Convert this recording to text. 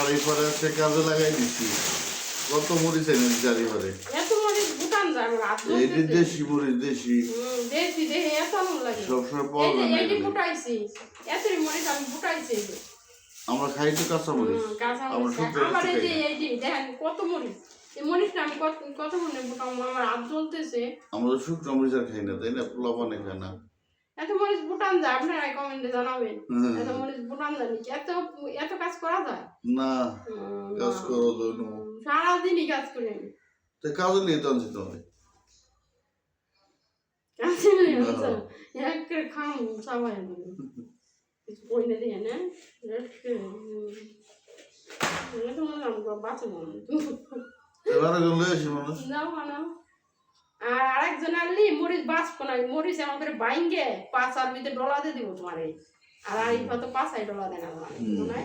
আর এরপরে হচ্ছে কাজে লাগাই দিচ্ছি কত মরিচ এনে দিচ্ছি আর এবারে এত মরিচ ভুটান যায় আমার হাত এই যে ধরতেছে। দেশি মরিচ দেশি দেশি দেহে এত আনন্দ লাগে। সবসময় পাওয়া এই যে যায় না এইটি এগুলি। ফুটাইছি, এতই মরিচ আমি ফুটাইছি এই যে। আমরা খাই তো কাঁচা মরিচ কাঁচা আমরা মরিচ খাই। শুকনো আবার মরিচ এই যে খাই না। এইটি দেখেন কত মরিচ, এই মরিচটা আমি কত মনে ফুটাবো, আমার হাত জ্বলতেছে। আমরা তো শুকনো মরিচ আর খাই না তাই না পোলা পানে খায় না এত মরিচ ভুটান যায়, আপনারা কমেন্টে জানাবেন। হ্যাঁ। এত মরিচ ভুটান যায় নাকি? এত কাজ করা যায়? না কাজ করো তো সারাদিনই কাজ করি আমি। তো কাজে নিয়ে তো আনছি তোমাকে কাজে নেই আচ্ছা, এক করে খাম সবাই কিছু কইলে দিয়ে না তোমার বাঁচো মনে এবারে গেলে আসি মানুষ যাও বানাও। আর আরেকজন আনলি মরিচ বাঁচবো না, মরিচ এমন করে বাইঙ্গে পাঁচ আর ভিতরে ডলা দিয়ে দিব তোমার। আর এই কত পাঁচাই ডলা দেয় না তোমার,